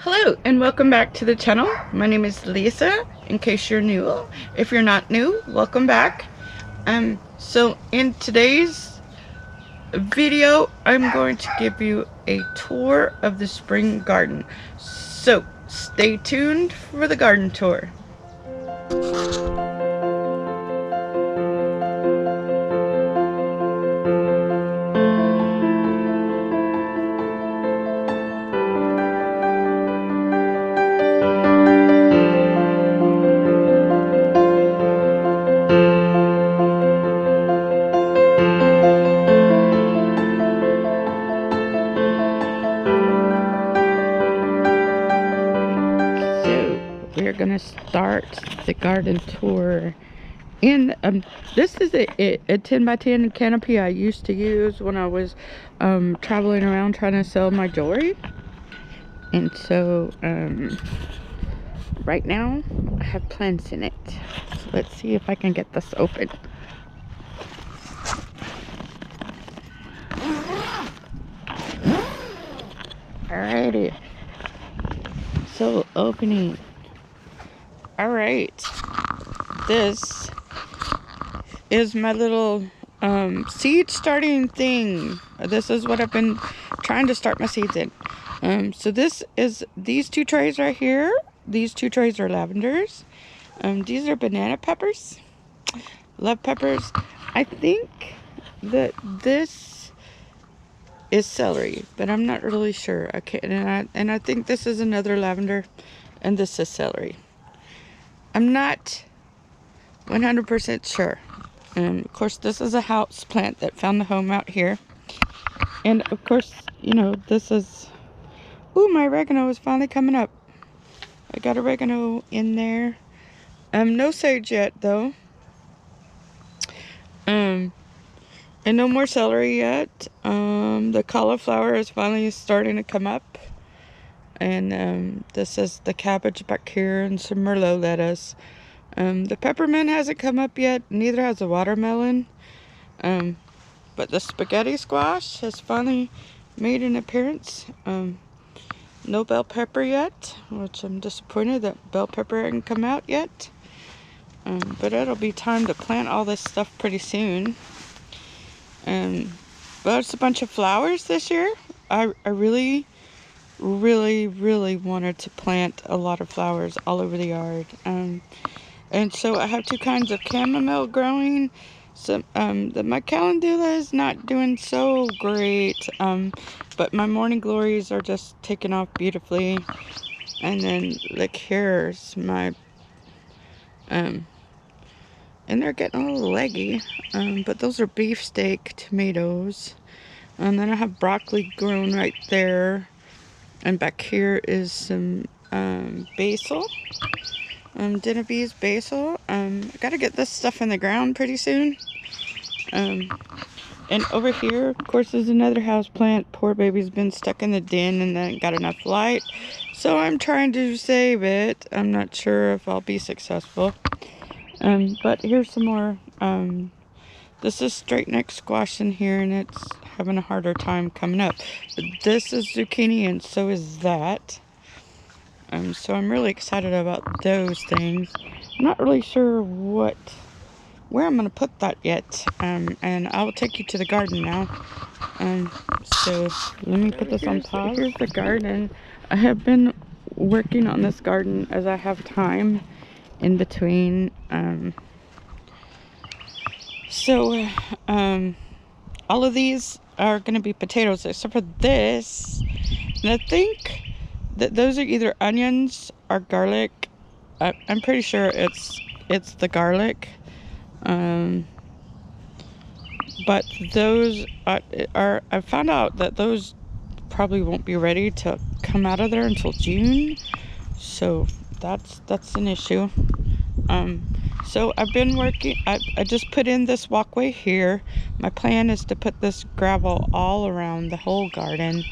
Hello and welcome back to the channel. My name is Lisa, in case you're new. If you're not new, welcome back. So in today's video, I'm going to give you a tour of the spring garden. So stay tuned for the garden tour. We're gonna start the garden tour. And this is a 10 by 10 canopy I used to use when I was traveling around trying to sell my jewelry. And so right now I have plants in it. So let's see if I can get this open. Alrighty. So opening. Alright. This is my little seed starting thing. This is what I've been trying to start my seeds in. So this is these two trays right here. These two trays are lavenders. These are banana peppers. Love peppers. I think that this is celery, but I'm not really sure. Okay, and I think this is another lavender, and this is celery. I'm not 100% sure. And of course, this is a house plant that found a home out here. And of course, you know, this is... Ooh, my oregano is finally coming up. I got oregano in there. No sage yet, though. And no more celery yet. The cauliflower is finally starting to come up. And this is the cabbage back here and some Merlot lettuce. The peppermint hasn't come up yet. Neither has the watermelon. But the spaghetti squash has finally made an appearance. No bell pepper yet, which I'm disappointed that bell pepper hasn't come out yet. But it'll be time to plant all this stuff pretty soon. But it's a bunch of flowers this year. I really wanted to plant a lot of flowers all over the yard. And so I have two kinds of chamomile growing. So my calendula is not doing so great, but my morning glories are just taking off beautifully. And then look, here's my and they're getting a little leggy, but those are beefsteak tomatoes. And then I have broccoli grown right there, and back here is some basil. Genovese basil. I gotta get this stuff in the ground pretty soon. And over here, of course, is another house plant. Poor baby's been stuck in the den and then got enough light. So I'm trying to save it. I'm not sure if I'll be successful. But here's some more. This is straight neck squash in here, and it's having a harder time coming up. But this is zucchini, and so is that. So I'm really excited about those things. I'm not really sure where I'm going to put that yet. And I will take you to the garden now. So let me put this on pause. Here's the garden. I have been working on this garden as I have time in between. All of these are going to be potatoes except for this. And I think that those are either onions or garlic. I'm pretty sure it's the garlic. But those are I found out that those probably won't be ready to come out of there until June. So that's an issue. So I've been working, I just put in this walkway here. My plan is to put this gravel all around the whole garden.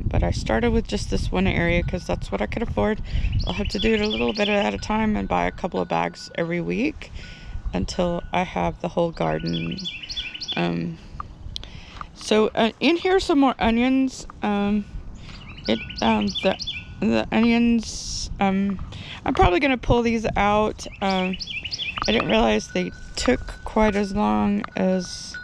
But I started with just this one area because that's what I could afford. I'll have to do it a little bit at a time and buy a couple of bags every week until I have the whole garden. So in here some more onions. The the onions, I'm probably going to pull these out. I didn't realize they took quite as long as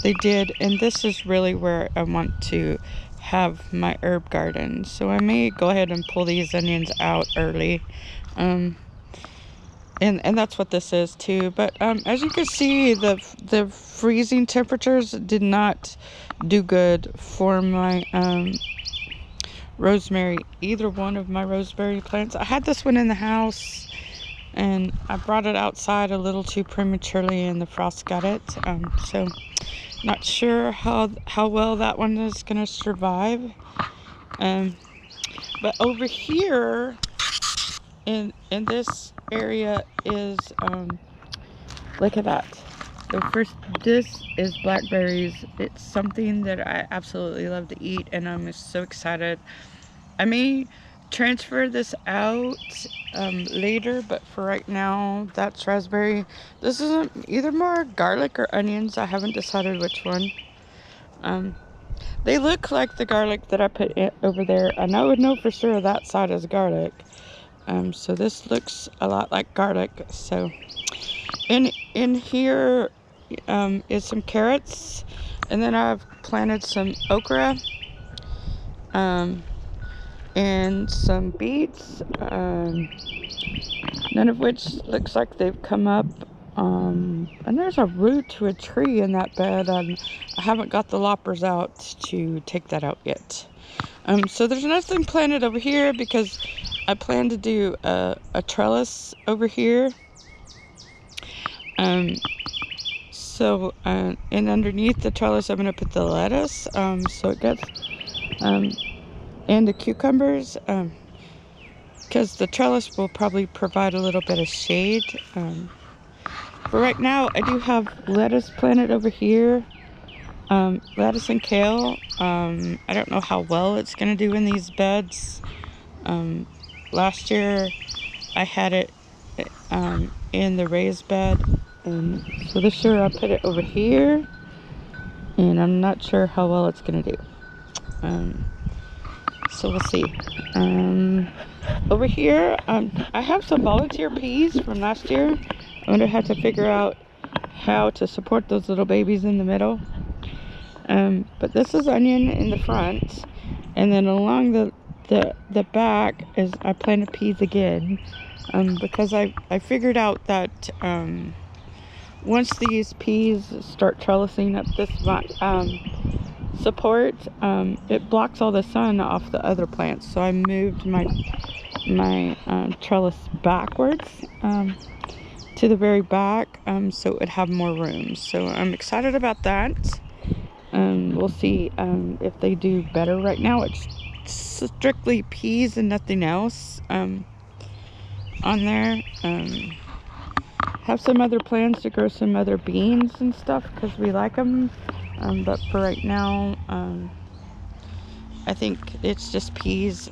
they did, and this is really where I want to have my herb garden. So I may go ahead and pull these onions out early. And that's what this is too. But as you can see, the freezing temperatures did not do good for my rosemary, either one of my rosemary plants. I had this one in the house, and I brought it outside a little too prematurely, and the frost got it. So not sure how well that one is gonna survive. But over here in this area is look at that. So first, this is blackberries. It's something that I absolutely love to eat, and I'm so excited. I may transfer this out later, but for right now, that's raspberry. This isn't either more garlic or onions. I haven't decided which one. They look like the garlic that I put over there, and I would know for sure that side is garlic. So this looks a lot like garlic. So in here is some carrots, and then I've planted some okra. And some beets, none of which looks like they've come up. And there's a root to a tree in that bed, and I haven't got the loppers out to take that out yet. So there's nothing planted over here because I plan to do a trellis over here. And underneath the trellis, I'm going to put the lettuce, so it gets, and the cucumbers, because the trellis will probably provide a little bit of shade. But right now, I do have lettuce planted over here, lettuce and kale. I don't know how well it's going to do in these beds. Last year, I had it in the raised bed, and so this year I put it over here, and I'm not sure how well it's going to do. So we'll see. Over here, I have some volunteer peas from last year. I'm going to have to figure out how to support those little babies in the middle. But this is onion in the front, and then along the back is I planted peas again, because I figured out that once these peas start trellising up this support, it blocks all the sun off the other plants. So I moved my trellis backwards to the very back, so it would have more room. So I'm excited about that. We'll see if they do better. Right now it's strictly peas and nothing else on there. Have some other plans to grow some other beans and stuff because we like them, but for right now, I think it's just peas.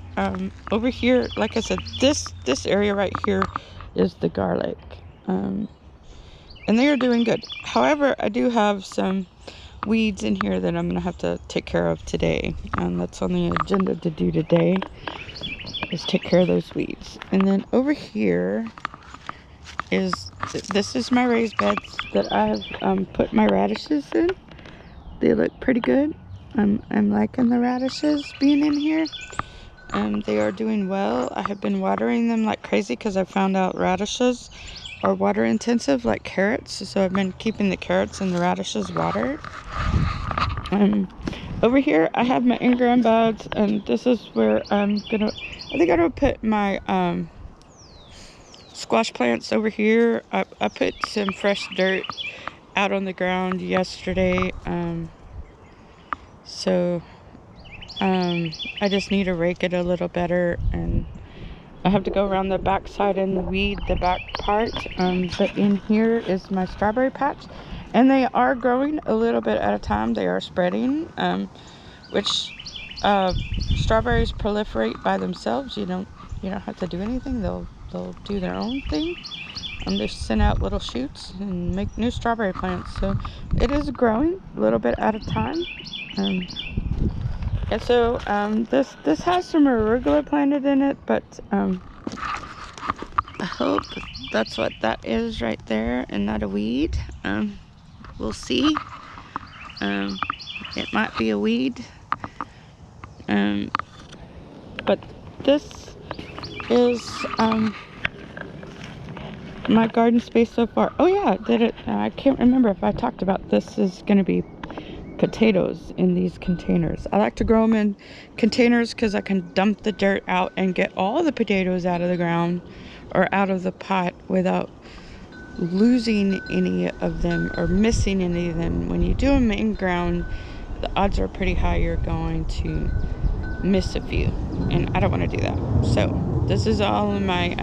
Over here, like I said, this area right here is the garlic, and they are doing good. However, I do have some weeds in here that I'm gonna have to take care of today, and that's on the agenda to do today, is take care of those weeds. And then over here this is my raised beds that I have put my radishes in. They look pretty good. I'm liking the radishes being in here. They are doing well. I have been watering them like crazy because I found out radishes are water intensive like carrots. So I've been keeping the carrots and the radishes watered. Over here I have my Ingram beds, and this is where I think I'm gonna put my squash plants over here. I put some fresh dirt out on the ground yesterday. So I just need to rake it a little better, and I have to go around the back side and weed the back part. But in here is my strawberry patch, and they are growing a little bit at a time. They are spreading, which strawberries proliferate by themselves. You don't have to do anything. They'll do their own thing. They send out little shoots and make new strawberry plants. So it is growing a little bit at a time. And so this has some arugula planted in it, but I hope that's what that is right there and not a weed. We'll see. It might be a weed. But this is my garden space so far. Oh yeah, I can't remember if I talked about this is going to be potatoes in these containers. I like to grow them in containers because I can dump the dirt out and get all the potatoes out of the ground or out of the pot without losing any of them or missing any of them. When you do them in ground, the odds are pretty high you're going to miss a few, and I don't want to do that. So this is all of my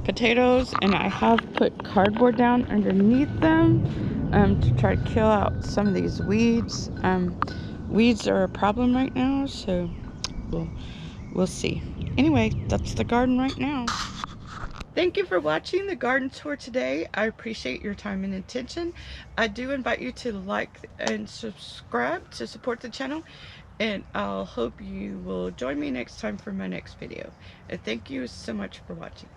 potatoes, and I have put cardboard down underneath them to try to kill out some of these weeds. Weeds are a problem right now, so we'll see. Anyway, that's the garden right now. Thank you for watching the garden tour today. I appreciate your time and attention. I do invite you to like and subscribe to support the channel, and I'll hope you will join me next time for my next video. And thank you so much for watching.